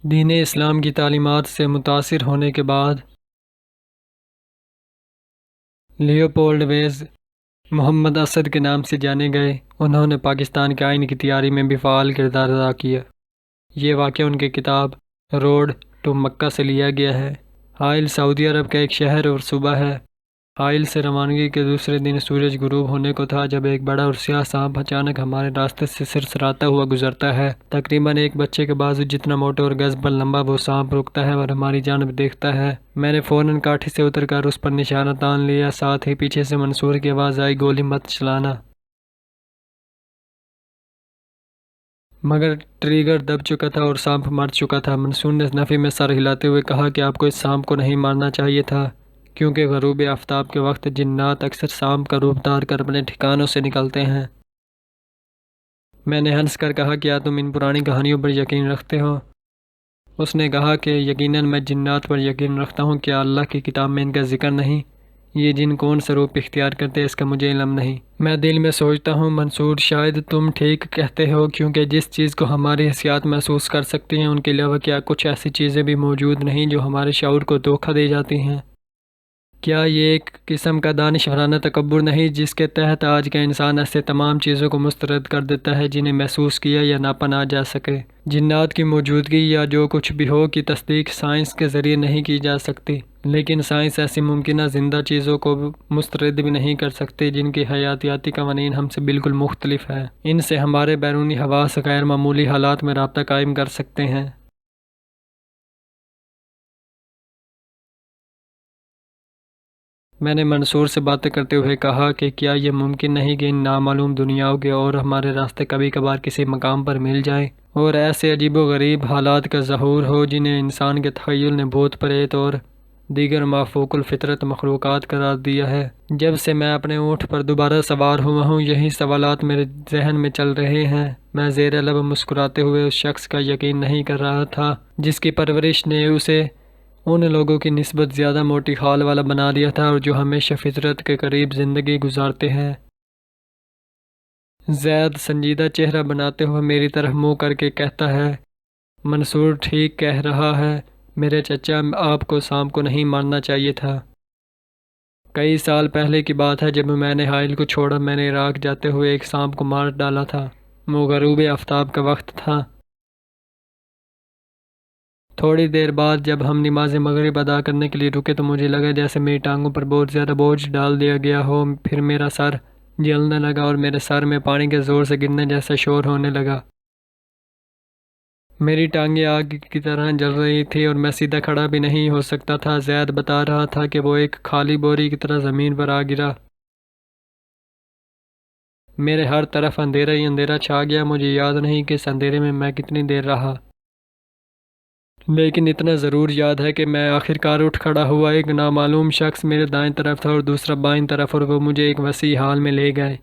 دین اسلام کی تعلیمات سے متاثر ہونے کے بعد لیوپولڈ ویز محمد اسد کے نام سے جانے گئے۔ انہوں نے پاکستان کے آئین کی تیاری میں بھی فعال کردار ادا کیا۔ یہ واقعہ ان کی کتاب روڈ ٹو مکہ سے لیا گیا ہے۔ حائل سعودی عرب کا ایک شہر اور صوبہ ہے۔ حائل سے روانگی کے دوسرے دن سورج غروب ہونے کو تھا جب ایک بڑا اور سیاہ سانپ اچانک ہمارے راستے سے سرسراتا ہوا گزرتا ہے۔ تقریباً ایک بچے کے بازو جتنا موٹا اور گز پر لمبا وہ سانپ رکتا ہے اور ہماری جانب دیکھتا ہے۔ میں نے فوراً کاٹھی سے اتر کر اس پر نشانہ تان لیا، ساتھ ہی پیچھے سے منصور کی آواز آئی، گولی مت چلانا۔ مگر ٹریگر دب چکا تھا اور سانپ مر چکا تھا۔ منصور نے نفی میں سر ہلاتے ہوئے کہا کہ آپ کو اس سانپ کو نہیں مارنا چاہیے تھا، کیونکہ غروب آفتاب کے وقت جنات اکثر سانپ کا روپ دھار کر اپنے ٹھکانوں سے نکلتے ہیں۔ میں نے ہنس کر کہا، کیا تم ان پرانی کہانیوں پر یقین رکھتے ہو؟ اس نے کہا کہ یقیناً میں جنات پر یقین رکھتا ہوں، کیا اللہ کی کتاب میں ان کا ذکر نہیں؟ یہ جن کون سا روپ اختیار کرتے اس کا مجھے علم نہیں۔ میں دل میں سوچتا ہوں، منصور شاید تم ٹھیک کہتے ہو، کیونکہ جس چیز کو ہماری حسیات محسوس کر سکتی ہیں ان کے علاوہ کیا کچھ ایسی چیزیں بھی موجود نہیں جو ہمارے شعور کو دھوکہ دے جاتی ہیں؟ کیا یہ ایک قسم کا دانشورانہ تکبر نہیں جس کے تحت آج کا انسان ایسے تمام چیزوں کو مسترد کر دیتا ہے جنہیں محسوس کیا یا ناپا نہ جا سکے؟ جنات کی موجودگی یا جو کچھ بھی ہو کی تصدیق سائنس کے ذریعے نہیں کی جا سکتی، لیکن سائنس ایسی ممکنہ زندہ چیزوں کو مسترد بھی نہیں کر سکتی جن کی حیاتیاتی قوانین ہم سے بالکل مختلف ہیں۔ ان سے ہمارے بیرونی حواس غیر معمولی حالات میں رابطہ قائم کر سکتے ہیں۔ میں نے منصور سے باتیں کرتے ہوئے کہا کہ کیا یہ ممکن نہیں کہ ان نامعلوم دنیاؤں کے اور ہمارے راستے کبھی کبھار کسی مقام پر مل جائیں اور ایسے عجیب و غریب حالات کا ظہور ہو جنہیں انسان کے تخیل نے بھوت پریت اور دیگر مافوق الفطرت مخلوقات قرار دیا ہے۔ جب سے میں اپنے اونٹ پر دوبارہ سوار ہوا ہوں یہی سوالات میرے ذہن میں چل رہے ہیں۔ میں زیر لب مسکراتے ہوئے اس شخص کا یقین نہیں کر رہا تھا جس کی پرورش نے اسے ان لوگوں کی نسبت زیادہ موٹی خال والا بنا دیا تھا اور جو ہمیشہ فطرت کے قریب زندگی گزارتے ہیں۔ زید سنجیدہ چہرہ بناتے ہوئے میری طرف منہ کر کے کہتا ہے، منصور ٹھیک کہہ رہا ہے میرے چچا، آپ کو سانپ کو نہیں مارنا چاہیے تھا۔ کئی سال پہلے کی بات ہے، جب میں نے حائل کو چھوڑا میں نے عراق جاتے ہوئے ایک سانپ کو مار ڈالا تھا۔ وہ غروب آفتاب کا وقت تھا۔ تھوڑی دیر بعد جب ہم نماز مغرب ادا کرنے کے لیے رکے تو مجھے لگا جیسے میری ٹانگوں پر بہت زیادہ بوجھ ڈال دیا گیا ہو۔ پھر میرا سر جلنے لگا اور میرے سر میں پانی کے زور سے گرنے جیسا شور ہونے لگا۔ میری ٹانگیں آگ کی طرح جل رہی تھی اور میں سیدھا کھڑا بھی نہیں ہو سکتا تھا۔ زید بتا رہا تھا کہ وہ ایک خالی بوری کی طرح زمین پر آ گرا۔ میرے ہر طرف اندھیرا ہی اندھیرا چھا گیا۔ مجھے یاد نہیں کہ اس اندھیرے میں کتنی دیر رہا، لیکن اتنا ضرور یاد ہے کہ میں آخر کار اٹھ کھڑا ہوا۔ ایک نامعلوم شخص میرے دائیں طرف تھا اور دوسرا بائیں طرف، اور وہ مجھے ایک وسیع حال میں لے گئے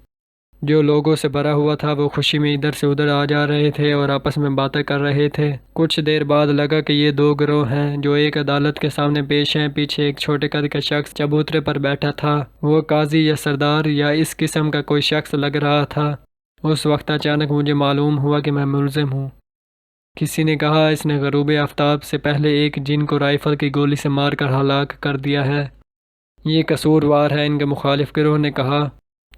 جو لوگوں سے بھرا ہوا تھا۔ وہ خوشی میں ادھر سے ادھر آ جا رہے تھے اور آپس میں باتیں کر رہے تھے۔ کچھ دیر بعد لگا کہ یہ دو گروہ ہیں جو ایک عدالت کے سامنے پیش ہیں۔ پیچھے ایک چھوٹے قد کا شخص چبوترے پر بیٹھا تھا۔ وہ قاضی یا سردار یا اس قسم کا کوئی شخص لگ رہا تھا۔ اس وقت اچانک مجھے معلوم ہوا کہ میں ملزم ہوں۔ کسی نے کہا اس نے غروب آفتاب سے پہلے ایک جن کو رائفل کی گولی سے مار کر ہلاک کر دیا ہے۔ یہ قصوروار ہے، ان کے مخالف گروہ نے کہا،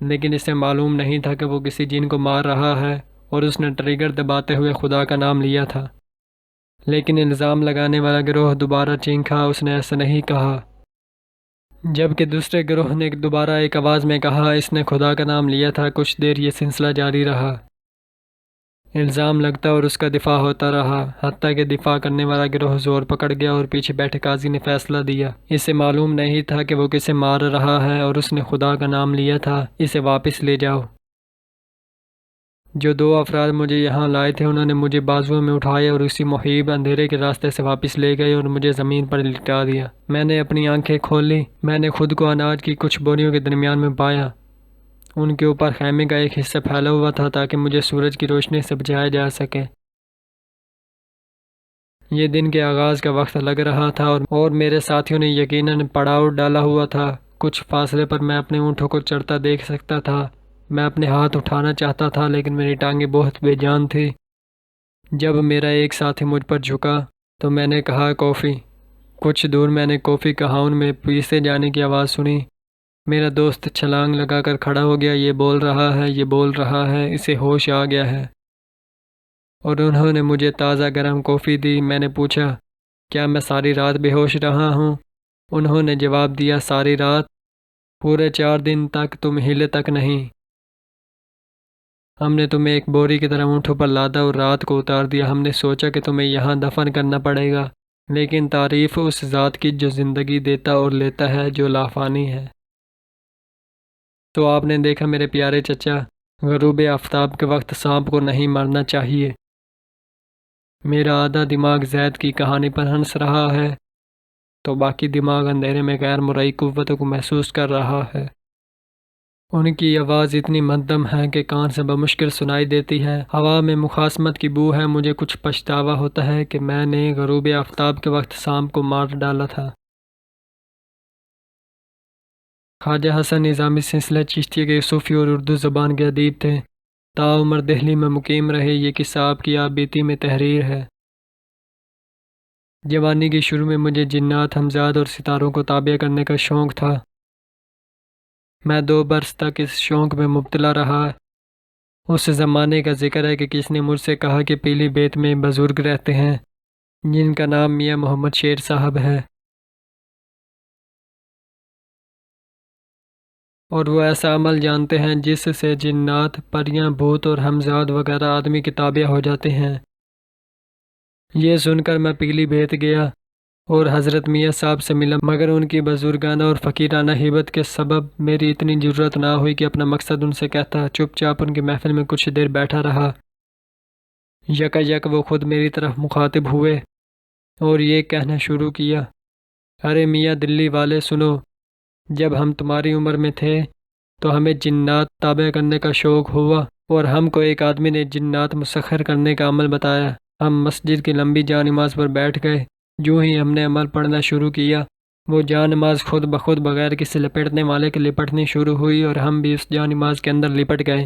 لیکن اسے معلوم نہیں تھا کہ وہ کسی جن کو مار رہا ہے اور اس نے ٹریگر دباتے ہوئے خدا کا نام لیا تھا۔ لیکن الزام لگانے والا گروہ دوبارہ چیخا، اس نے ایسا نہیں کہا، جبکہ دوسرے گروہ نے دوبارہ ایک آواز میں کہا اس نے خدا کا نام لیا تھا۔ کچھ دیر یہ سلسلہ جاری رہا، الزام لگتا اور اس کا دفاع ہوتا رہا، حتیٰ کہ دفاع کرنے والا گروہ زور پکڑ گیا اور پیچھے بیٹھے قاضی نے فیصلہ دیا۔ اسے معلوم نہیں تھا کہ وہ کسے مار رہا ہے اور اس نے خدا کا نام لیا تھا، اسے واپس لے جاؤ۔ جو دو افراد مجھے یہاں لائے تھے انہوں نے مجھے بازوؤں میں اٹھایا اور اسی محیب اندھیرے کے راستے سے واپس لے گئے اور مجھے زمین پر لٹا دیا۔ میں نے اپنی آنکھیں کھولی، میں نے خود کو اناج کی کچھ بوریوں کے درمیان میں پایا۔ ان کے اوپر خیمے کا ایک حصہ پھیلا ہوا تھا تاکہ مجھے سورج کی روشنی سے بچایا جا سکے۔ یہ دن کے آغاز کا وقت لگ رہا تھا اور میرے ساتھیوں نے یقیناً پڑاؤ ڈالا ہوا تھا۔ کچھ فاصلے پر میں اپنے اونٹوں کو چرتا دیکھ سکتا تھا۔ میں اپنے ہاتھ اٹھانا چاہتا تھا لیکن میری ٹانگیں بہت بے جان تھی۔ جب میرا ایک ساتھی مجھ پر جھکا تو میں نے کہا کافی۔ کچھ دور میں نے کافی کا ہاؤن میں پیسے جانے کی آواز سنی۔ میرا دوست چھلانگ لگا کر کھڑا ہو گیا، یہ بول رہا ہے، یہ بول رہا ہے، اسے ہوش آ گیا ہے۔ اور انہوں نے مجھے تازہ گرم کافی دی۔ میں نے پوچھا کیا میں ساری رات بے ہوش رہا ہوں؟ انہوں نے جواب دیا ساری رات، پورے 4 دن تک تم ہلے تک نہیں۔ ہم نے تمہیں ایک بوری کی طرح اونٹوں پر لادا اور رات کو اتار دیا۔ ہم نے سوچا کہ تمہیں یہاں دفن کرنا پڑے گا، لیکن تعریف اس ذات کی جو زندگی دیتا اور لیتا ہے، جو لافانی ہے۔ تو آپ نے دیکھا میرے پیارے چچا، غروب آفتاب کے وقت سانپ کو نہیں مرنا چاہیے۔ میرا آدھا دماغ زید کی کہانی پر ہنس رہا ہے، تو باقی دماغ اندھیرے میں غیر مرئی قوتوں کو محسوس کر رہا ہے۔ ان کی آواز اتنی مدھم ہے کہ کان سے بمشکل سنائی دیتی ہے۔ ہوا میں مخاصمت کی بو ہے۔ مجھے کچھ پچھتاوا ہوتا ہے کہ میں نے غروب آفتاب کے وقت سانپ کو مار ڈالا تھا۔ خواجہ حسن نظامی سلسلہ چشتیہ کے صوفی اور اردو زبان کے ادیب تھے۔ تاعمر دہلی میں مقیم رہے۔ یہ قصہ آپ کی آپ بیتی میں تحریر ہے۔ جوانی کے شروع میں مجھے جنات، ہمزاد اور ستاروں کو تابع کرنے کا شوق تھا۔ میں 2 برس تک اس شوق میں مبتلا رہا۔ اس زمانے کا ذکر ہے کہ کس نے مجھ سے کہا کہ پیلی بیت میں بزرگ رہتے ہیں جن کا نام میاں محمد شیر صاحب ہے، اور وہ ایسا عمل جانتے ہیں جس سے جنات، پریاں، بھوت اور ہمزاد وغیرہ آدمی کے تابع ہو جاتے ہیں۔ یہ سن کر میں پیلی بیت گیا اور حضرت میاں صاحب سے ملا، مگر ان کی بزرگانہ اور فقیرانہ ہیبت کے سبب میری اتنی جرأت نہ ہوئی کہ اپنا مقصد ان سے کہتا۔ چپ چاپ ان کی محفل میں کچھ دیر بیٹھا رہا۔ یکا یک وہ خود میری طرف مخاطب ہوئے اور یہ کہنا شروع کیا، ارے میاں دلی والے سنو، جب ہم تمہاری عمر میں تھے تو ہمیں جنات تابع کرنے کا شوق ہوا، اور ہم کو ایک آدمی نے جنات مسخر کرنے کا عمل بتایا۔ ہم مسجد کی لمبی جا نماز پر بیٹھ گئے۔ جو ہی ہم نے عمل پڑھنا شروع کیا، وہ جا نماز خود بخود بغیر کسی لپٹنے والے کے لپٹنی شروع ہوئی، اور ہم بھی اس جا نماز کے اندر لپٹ گئے۔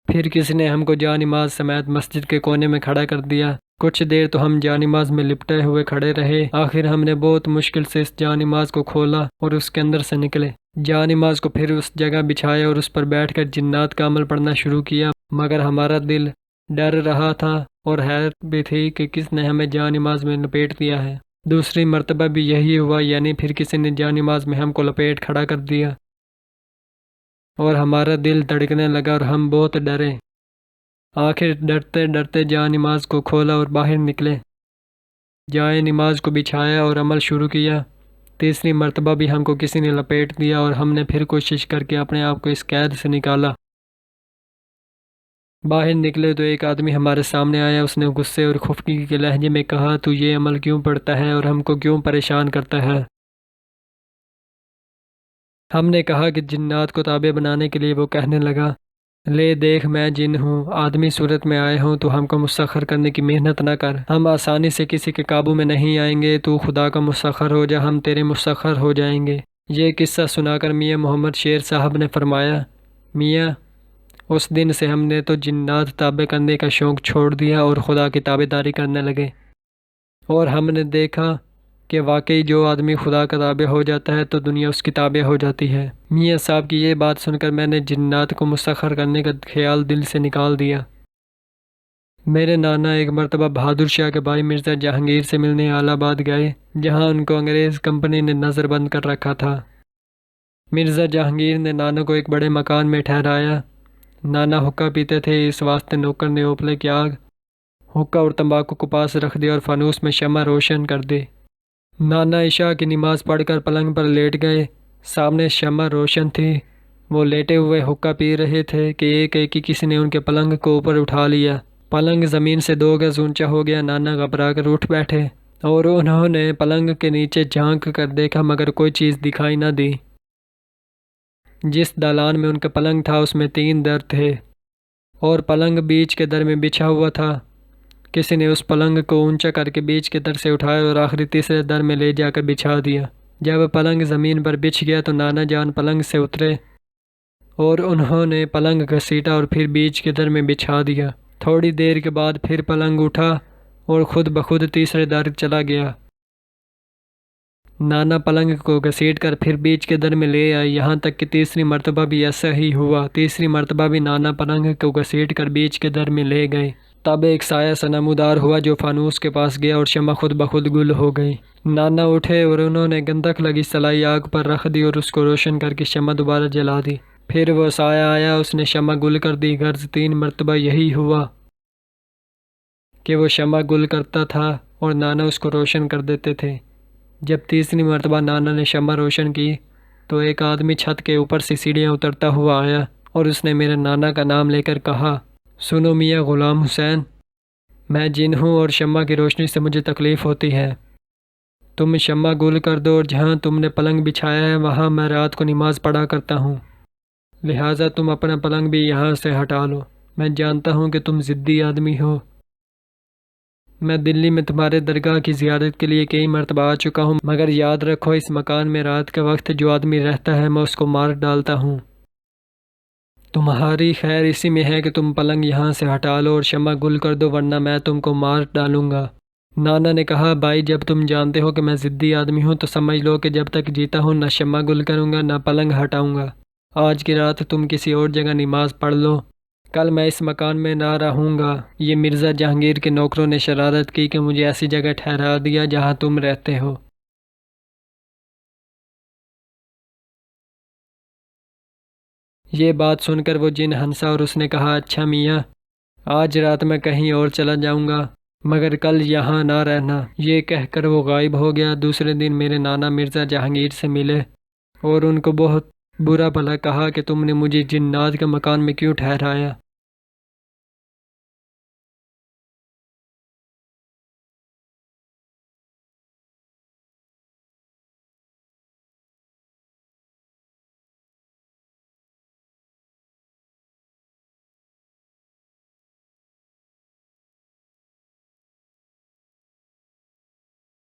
پھر کسی نے ہم کو جا نماز سمیت مسجد کے کونے میں کھڑا کر دیا۔ کچھ دیر تو ہم جا نماز میں لپٹے ہوئے کھڑے رہے۔ آخر ہم نے بہت مشکل سے اس جا نماز کو کھولا اور اس کے اندر سے نکلے۔ جا نماز کو پھر اس جگہ بچھایا اور اس پر بیٹھ کر جنات کا عمل پڑھنا شروع کیا، مگر ہمارا دل ڈر رہا تھا اور حیرت بھی تھی کہ کس نے ہمیں جا نماز میں لپیٹ دیا ہے۔ دوسری مرتبہ بھی یہی ہوا، یعنی پھر کسی نے جا نماز میں ہم کو لپیٹ کھڑا کر دیا اور ہمارا دل دھڑکنے لگا اور ہم بہت ڈرے۔ آخر ڈرتے ڈرتے جا نماز کو کھولا اور باہر نکلے، جائے نماز کو بچھایا اور عمل شروع کیا۔ تیسری مرتبہ بھی ہم کو کسی نے لپیٹ دیا اور ہم نے پھر کوشش کر کے اپنے آپ کو اس قید سے نکالا۔ باہر نکلے تو ایک آدمی ہمارے سامنے آیا۔ اس نے غصے اور خفگی کے لہجے میں کہا، تو یہ عمل کیوں پڑتا ہے اور ہم کو کیوں پریشان کرتا ہے؟ ہم نے کہا کہ جنات کو تابع بنانے کے لیے۔ وہ کہنے لگا، لے دیکھ میں جن ہوں، آدمی صورت میں آئے ہوں تو ہم کو مسخر کرنے کی محنت نہ کر، ہم آسانی سے کسی کے قابو میں نہیں آئیں گے، تو خدا کا مسخر ہو جا، ہم تیرے مسخر ہو جائیں گے۔ یہ قصہ سنا کر میاں محمد شیر صاحب نے فرمایا، میاں اس دن سے ہم نے تو جنات تابع کرنے کا شوق چھوڑ دیا اور خدا کی تابع داری کرنے لگے، اور ہم نے دیکھا کہ واقعی جو آدمی خدا کا تابع ہو جاتا ہے تو دنیا اس کی تابع ہو جاتی ہے۔ میاں صاحب کی یہ بات سن کر میں نے جنات کو مسخر کرنے کا خیال دل سے نکال دیا۔ میرے نانا ایک مرتبہ بہادر شاہ کے بھائی مرزا جہانگیر سے ملنے الہ آباد گئے، جہاں ان کو انگریز کمپنی نے نظر بند کر رکھا تھا۔ مرزا جہانگیر نے نانا کو ایک بڑے مکان میں ٹھہرایا۔ نانا حقہ پیتے تھے، اس واسطے نوکر نے اوپلے کی آگ، حقہ اور تمباکو کو پاس رکھ دیا اور فانوس میں شمع روشن کر دی۔ نانا عشاء کی نماز پڑھ کر پلنگ پر لیٹ گئے۔ سامنے شمع روشن تھی۔ وہ لیٹے ہوئے حقہ پی رہے تھے کہ ایک ایک ہی کسی نے ان کے پلنگ کو اوپر اٹھا لیا۔ پلنگ زمین سے 2 گز اونچا ہو گیا۔ نانا گھبرا کر اٹھ بیٹھے اور انہوں نے پلنگ کے نیچے جھانک کر دیکھا، مگر کوئی چیز دکھائی نہ دی۔ جس دالان میں ان کا پلنگ تھا اس میں 3 در تھے اور پلنگ بیچ کے در میں بچھا ہوا تھا۔ کسی نے اس پلنگ کو اونچا کر کے بیچ کے در سے اٹھایا اور آخری تیسرے در میں لے جا کر بچھا دیا۔ جب پلنگ زمین پر بچھ گیا تو نانا جان پلنگ سے اترے اور انہوں نے پلنگ گھسیٹا اور پھر بیچ کے در میں بچھا دیا۔ تھوڑی دیر کے بعد پھر پلنگ اٹھا اور خود بخود تیسرے در چلا گیا۔ نانا پلنگ کو گھسیٹ کر پھر بیچ کے در میں لے آئے، یہاں تک کہ تیسری مرتبہ بھی ایسا ہی ہوا۔ تیسری مرتبہ بھی نانا پلنگ کو گھسیٹ کر بیچ کے در میں لے گئے۔ تب ایک سایہ سا نمودار ہوا جو فانوس کے پاس گیا اور شمع خود بخود گل ہو گئی۔ نانا اٹھے اور انہوں نے گندھک لگی سلائی آگ پر رکھ دی اور اس کو روشن کر کے شمع دوبارہ جلا دی۔ پھر وہ سایہ آیا، اس نے شمع گل کر دی۔ غرض 3 مرتبہ یہی ہوا کہ وہ شمع گل کرتا تھا اور نانا اس کو روشن کر دیتے تھے۔ جب تیسری مرتبہ نانا نے شمع روشن کی تو ایک آدمی چھت کے اوپر سے سیڑھیاں اترتا ہوا آیا اور اس نے میرے نانا کا نام لے کر کہا، سنو میاں غلام حسین، میں جن ہوں اور شمع کی روشنی سے مجھے تکلیف ہوتی ہے۔ تم شمع گل کر دو اور جہاں تم نے پلنگ بچھایا ہے وہاں میں رات کو نماز پڑھا کرتا ہوں، لہٰذا تم اپنا پلنگ بھی یہاں سے ہٹا لو۔ میں جانتا ہوں کہ تم ضدی آدمی ہو۔ میں دلی میں تمہارے درگاہ کی زیارت کے لیے کئی مرتبہ آ چکا ہوں، مگر یاد رکھو اس مکان میں رات کے وقت جو آدمی رہتا ہے میں اس کو مار ڈالتا ہوں۔ تمہاری خیر اسی میں ہے کہ تم پلنگ یہاں سے ہٹا لو اور شمع گل کر دو، ورنہ میں تم کو مار ڈالوں گا۔ نانا نے کہا، بھائی جب تم جانتے ہو کہ میں ضدی آدمی ہوں تو سمجھ لو کہ جب تک جیتا ہوں نہ شمع گل کروں گا نہ پلنگ ہٹاؤں گا۔ آج کی رات تم کسی اور جگہ نماز پڑھ لو، کل میں اس مکان میں نہ رہوں گا۔ یہ مرزا جہانگیر کے نوکروں نے شرارت کی کہ مجھے ایسی جگہ ٹھہرا دیا جہاں تم رہتے ہو۔ یہ بات سن کر وہ جن ہنسا اور اس نے کہا، اچھا میاں، آج رات میں کہیں اور چلا جاؤں گا مگر کل یہاں نہ رہنا۔ یہ کہہ کر وہ غائب ہو گیا۔ دوسرے دن میرے نانا مرزا جہانگیر سے ملے اور ان کو بہت برا بھلا کہا کہ تم نے مجھے جنات کے مکان میں کیوں ٹھہرایا۔